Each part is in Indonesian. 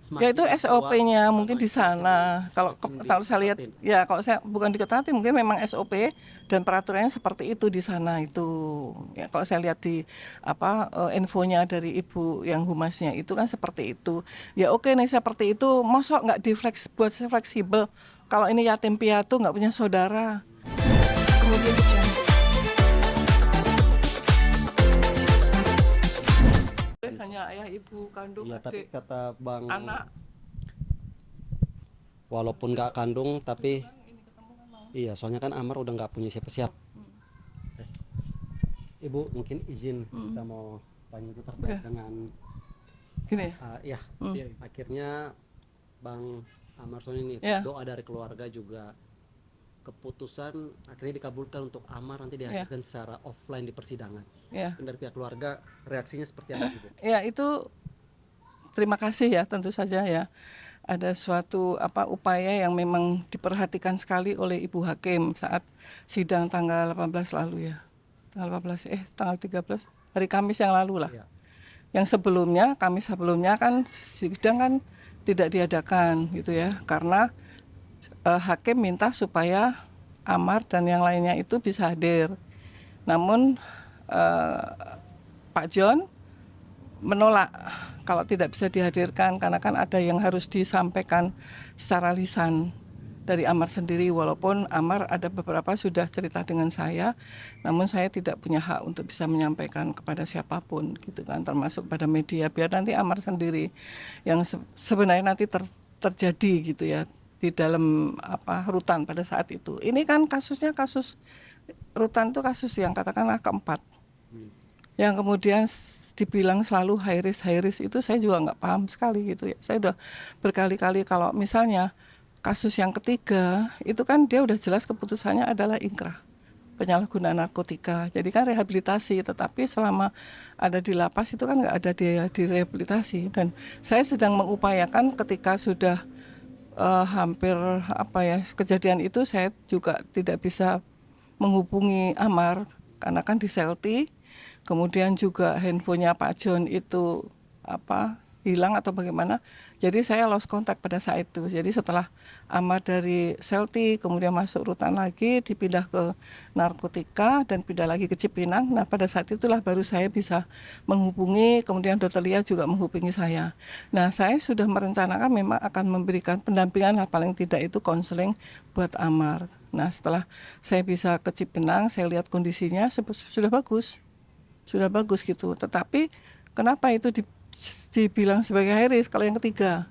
Ya semakin itu tua SOP-nya mungkin di semakin sana. semakin Kalau saya lihat, diketatin. ya kalau saya bukan diketahui, mungkin memang SOP dan peraturannya seperti itu di sana itu. Ya kalau saya lihat di infonya dari ibu yang humasnya itu kan seperti itu. Ya oke nih seperti itu, mosok nggak buat saya fleksibel. Kalau ini yatim piatu nggak punya saudara, kemudian hanya ayah ibu kandung Iya, tapi adik kata Bang, anak. walaupun nggak kandung, tapi iya, soalnya kan Amar udah nggak punya siapa-siapa. Ibu mungkin izin kita mau tanya itu terkait Ya, dengan gini. ya akhirnya Bang Amarson ini Ya, doa dari keluarga juga keputusan akhirnya dikabulkan untuk Amar nanti ya, dihadirkan secara offline di persidangan. ya. Dan dari pihak keluarga reaksinya seperti apa sih, Bu? Ya itu terima kasih ya tentu saja ya. Ada suatu upaya yang memang diperhatikan sekali oleh Ibu Hakim saat sidang tanggal 18 lalu ya. Tanggal 13 hari Kamis yang lalu lah. Iya. Yang sebelumnya, Kamis sebelumnya kan sidang kan tidak diadakan gitu ya. Karena hakim minta supaya Amar dan yang lainnya itu bisa hadir. Namun Pak John menolak kalau tidak bisa dihadirkan karena kan ada yang harus disampaikan secara lisan dari Amar sendiri, walaupun Amar ada beberapa sudah cerita dengan saya, namun saya tidak punya hak untuk bisa menyampaikan kepada siapapun gitu kan, termasuk pada media, biar nanti Amar sendiri yang sebenarnya nanti terjadi gitu ya di dalam rutan pada saat itu. Ini kan kasusnya kasus rutan itu kasus yang katakanlah keempat, yang kemudian dibilang selalu high risk itu saya juga nggak paham sekali gitu ya. Saya udah berkali-kali kalau misalnya kasus yang ketiga itu kan dia udah jelas keputusannya adalah ingkrah, penyalahgunaan narkotika. Jadi kan rehabilitasi, tetapi selama ada di lapas itu kan nggak ada dia direhabilitasi. Dan saya sedang mengupayakan ketika sudah hampir kejadian itu saya juga tidak bisa menghubungi Amar karena kan di Selti. Kemudian juga handphonenya Pak John itu hilang atau bagaimana. Jadi saya lost contact pada saat itu. Jadi setelah Amar dari Selti kemudian masuk rutan lagi, dipindah ke narkotika dan pindah lagi ke Cipinang. Nah pada saat itulah baru saya bisa menghubungi, kemudian Dr. Lia juga menghubungi saya. Nah saya sudah merencanakan memang akan memberikan pendampingan lah, paling tidak itu konseling buat Amar. Nah setelah saya bisa ke Cipinang, saya lihat kondisinya sudah bagus gitu. Tetapi kenapa itu dibilang sebagai high risk kalau yang ketiga?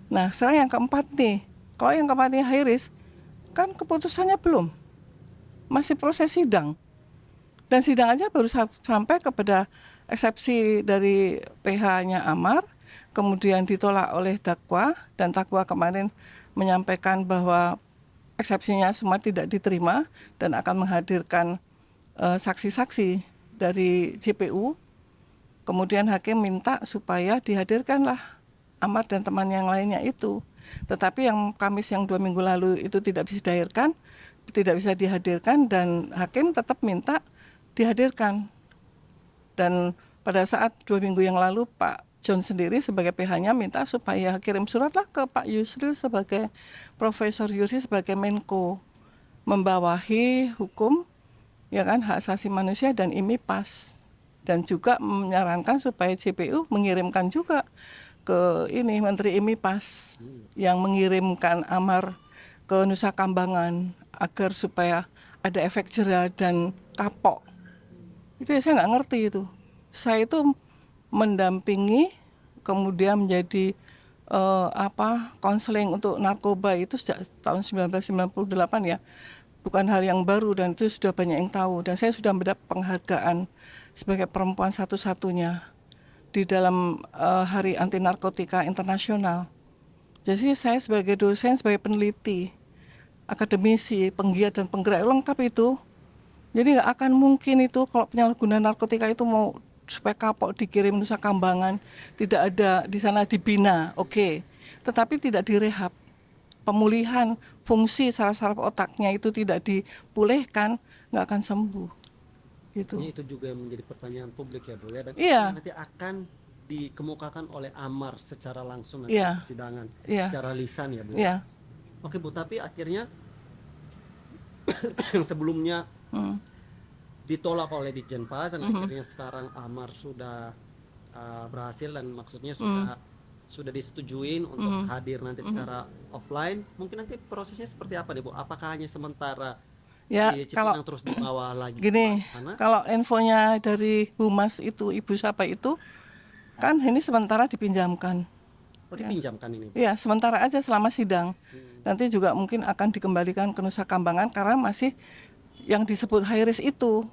Nah, sekarang yang keempat nih. Kalau yang keempat ini high risk, kan keputusannya belum. Masih proses sidang. Dan sidang aja baru sampai kepada eksepsi dari PH-nya Amar, kemudian ditolak oleh dakwa, dan dakwa kemarin menyampaikan bahwa eksepsinya semua tidak diterima dan akan menghadirkan saksi-saksi dari JPU. Kemudian hakim minta supaya dihadirkanlah Amar dan teman yang lainnya itu. Tetapi yang Kamis yang 2 minggu lalu itu tidak bisa dihadirkan dan hakim tetap minta dihadirkan. Dan pada saat 2 minggu yang lalu Pak John sendiri sebagai PH-nya minta supaya kirim suratlah ke Pak Yusril sebagai Profesor Yusril sebagai Menko membawahi hukum ya kan hak asasi manusia dan IMIPAS, dan juga menyarankan supaya JPU mengirimkan juga ke ini Menteri IMIPAS yang mengirimkan Amar ke Nusa Kambangan agar supaya ada efek jera dan kapok. Itu ya saya nggak ngerti itu. Saya itu mendampingi kemudian menjadi konseling untuk narkoba itu sejak tahun 1998 ya. Bukan hal yang baru dan itu sudah banyak yang tahu, dan saya sudah mendapat penghargaan sebagai perempuan satu-satunya di dalam Hari Anti Narkotika Internasional. Jadi saya sebagai dosen, sebagai peneliti, akademisi, penggiat dan penggerak lengkap itu. Jadi nggak akan mungkin itu kalau penyalahgunaan narkotika itu mau supaya kapok dikirim Nusa Kambangan, tidak ada di sana dibina, oke. Tetapi tidak direhab. Pemulihan fungsi saraf-saraf otaknya itu tidak dipulihkan, nggak akan sembuh. Gitu. Artinya itu juga menjadi pertanyaan publik ya, Bu ya, dan Iya, nanti akan dikemukakan oleh Amar secara langsung nanti Iya. di persidangan, Iya. secara lisan ya Bu. Iya. Oke Bu, tapi akhirnya yang sebelumnya Hmm. ditolak oleh Ditjen Pas dan akhirnya sekarang Amar sudah berhasil dan maksudnya sudah disetujuin untuk hadir nanti secara offline. Mungkin nanti prosesnya seperti apa deh Bu? Apakah hanya sementara Ya, di kalau Cipinang terus dibawa lagi gini, ke sana? kalau infonya dari Humas itu Ibu siapa itu kan ini sementara dipinjamkan. Oh dipinjamkan ini Bu? Ya, sementara aja selama sidang. Nanti juga mungkin akan dikembalikan ke Nusa Kambangan karena masih yang disebut high risk itu.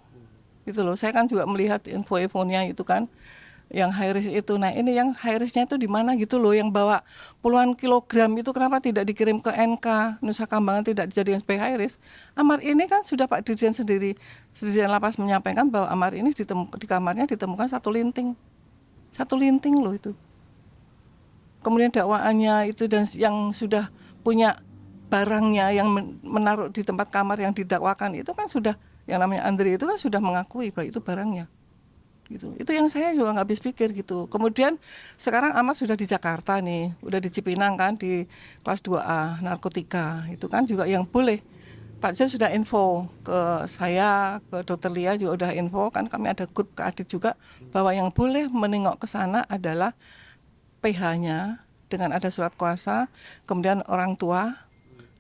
Gitu loh. Saya kan juga melihat info-infonya itu kan yang high risk itu. Nah, ini yang high risknya itu di mana gitu loh, yang bawa puluhan kilogram itu kenapa tidak dikirim ke NK Nusa Kambangan, tidak dijadikan sebagai high risk. Amar ini kan sudah Pak Dirjen sendiri, Dirjen Lapas menyampaikan bahwa Amar ini di kamarnya ditemukan satu linting loh itu. Kemudian dakwaannya itu dan yang sudah punya barangnya yang menaruh di tempat kamar yang didakwakan itu kan sudah, yang namanya Andre itu kan sudah mengakui bahwa itu barangnya. Gitu. Itu yang saya juga nggak habis pikir gitu. Kemudian sekarang Amar sudah di Jakarta nih, udah di Cipinang kan, di kelas 2A narkotika. Itu kan juga yang boleh. Pak Jan sudah info ke saya, ke Dokter Lia juga udah info kan, kami ada grup ke Adit juga bahwa yang boleh menengok ke sana adalah PH-nya dengan ada surat kuasa, kemudian orang tua,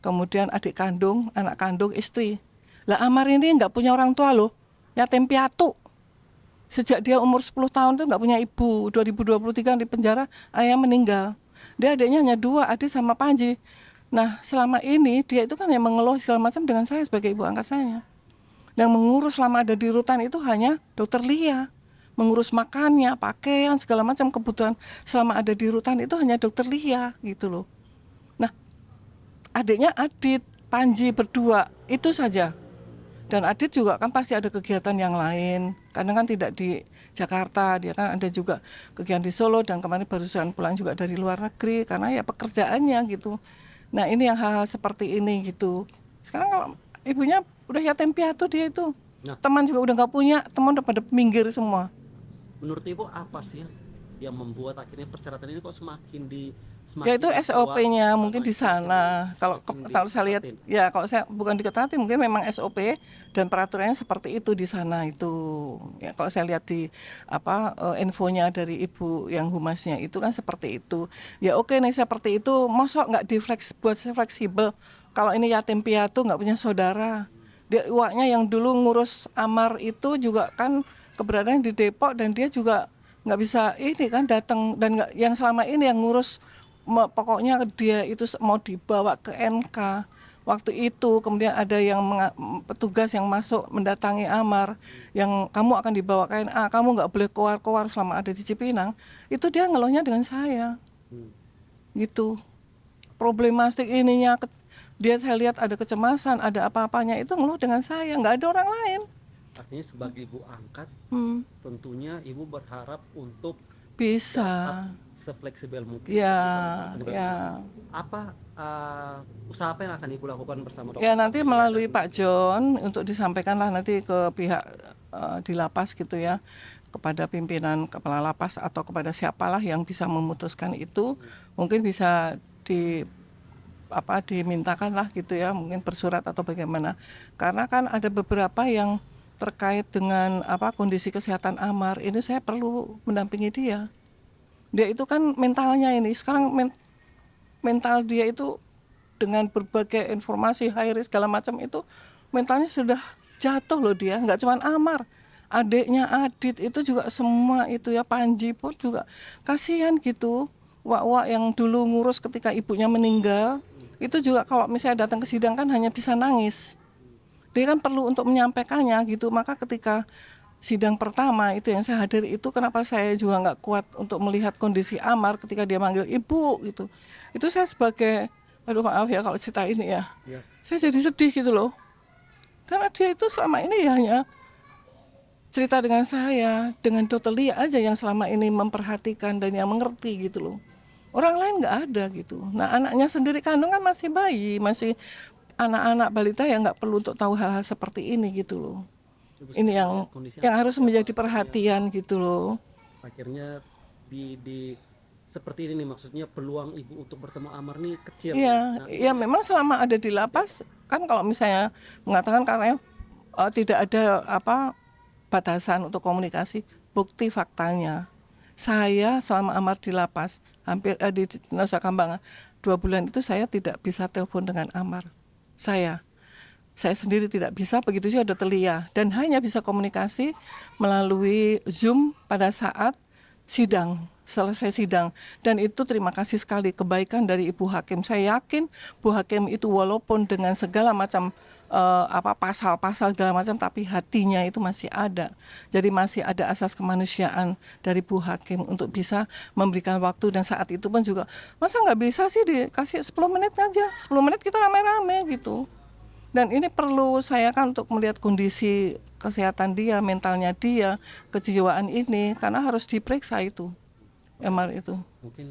kemudian adik kandung, anak kandung, istri. Lah Amar ini nggak punya orang tua loh, yatim piatu. Sejak dia umur 10 tahun tuh nggak punya ibu. 2023 di penjara, ayah meninggal. Dia adiknya hanya 2, Adik sama Panji. Nah selama ini dia itu kan yang mengeluh segala macam dengan saya sebagai ibu angkat saya. Yang mengurus selama ada di rutan itu hanya Dokter Lia. Mengurus makannya, pakaian, segala macam kebutuhan selama ada di rutan itu hanya Dokter Lia gitu loh. Nah adiknya Adit, Panji berdua itu saja. Dan Adit juga kan pasti ada kegiatan yang lain, karena kan tidak di Jakarta, dia kan ada juga kegiatan di Solo dan kemarin barusan pulang juga dari luar negeri karena ya pekerjaannya gitu. Nah ini yang hal-hal seperti ini gitu. Sekarang kalau ibunya udah yatim piatu dia itu, Nah, teman juga udah nggak punya, teman udah pada minggir semua. menurut Ibu apa sih yang membuat akhirnya persyaratan ini kok semakin Ya itu diperkuat, SOP-nya mungkin di semakin sana. Kalau saya lihat, diketatkan? ya kalau saya bukan diketahui, mungkin memang SOP dan peraturannya seperti itu di sana itu. Ya kalau saya lihat di infonya dari ibu yang humasnya itu kan seperti itu. Ya oke nih seperti itu, mosok nggak buat fleksibel. Kalau ini yatim piatu nggak punya saudara, dia uaknya yang dulu ngurus Amar itu juga kan keberadaan di Depok dan dia juga nggak bisa ini kan datang dan nggak, yang selama ini yang ngurus pokoknya dia itu mau dibawa ke NK waktu itu, kemudian ada yang petugas yang masuk mendatangi Amar yang kamu akan dibawa ke NA, kamu nggak boleh keluar selama ada di Cipinang, itu dia ngeluhnya dengan saya gitu. Problematik ininya dia, saya lihat ada kecemasan, ada apa-apanya itu ngeluh dengan saya, nggak ada orang lain. Artinya sebagai ibu angkat, tentunya ibu berharap untuk Bisa dapat sefleksibel mungkin ya, bisa mempertemukan. ya. Apa usaha apa yang akan ibu lakukan bersama dokter? Ya nanti melalui Pak John untuk disampaikanlah nanti ke pihak di lapas gitu ya, kepada pimpinan kepala lapas atau kepada siapalah yang bisa memutuskan itu, mungkin bisa dimintakan lah gitu ya, mungkin bersurat atau bagaimana. Karena kan ada beberapa yang terkait dengan kondisi kesehatan Amar, ini saya perlu mendampingi dia. Dia itu kan mentalnya ini sekarang mental dia itu dengan berbagai informasi high risk segala macam itu mentalnya sudah jatuh loh dia, nggak cuma Amar, adiknya Adit itu juga semua itu ya, Panji pun juga kasihan gitu. Wak-wak yang dulu ngurus ketika ibunya meninggal itu juga kalau misalnya datang ke sidang kan hanya bisa nangis. Dia kan perlu untuk menyampaikannya gitu, maka ketika sidang pertama itu yang saya hadir itu kenapa saya juga nggak kuat untuk melihat kondisi Amar ketika dia manggil ibu gitu. Itu saya sebagai, aduh maaf ya kalau cerita ini ya, saya jadi sedih gitu loh. Karena dia itu selama ini ya hanya cerita dengan saya, dengan Dokter Lia aja yang selama ini memperhatikan dan yang mengerti gitu loh. Orang lain nggak ada gitu. Nah anaknya sendiri kandung kan masih bayi, masih anak-anak balita yang nggak perlu untuk tahu hal-hal seperti ini gitu loh. Ini yang harus menjadi perhatian gitu loh. Akhirnya di seperti ini nih, maksudnya peluang ibu untuk bertemu Amar nih kecil. Iya, Nah, ya memang selama ada di lapas kan kalau misalnya mengatakan karena tidak ada batasan untuk komunikasi, bukti faktanya. Saya selama Amar di lapas hampir di Nusa Kambangan 2 bulan itu saya tidak bisa telepon dengan Amar. Saya sendiri tidak bisa, begitu juga Telia, dan hanya bisa komunikasi melalui Zoom pada saat selesai sidang. Dan itu terima kasih sekali kebaikan dari Ibu Hakim. Saya yakin Bu Hakim itu walaupun dengan segala macam pasal-pasal segala macam, tapi hatinya itu masih ada. Jadi masih ada asas kemanusiaan dari Bu Hakim untuk bisa memberikan waktu, dan saat itu pun juga masa nggak bisa sih dikasih 10 menit aja, 10 menit kita rame-rame gitu. Dan ini perlu saya kan untuk melihat kondisi kesehatan dia, mentalnya dia, kejiwaan ini, karena harus diperiksa itu, MR itu. mungkin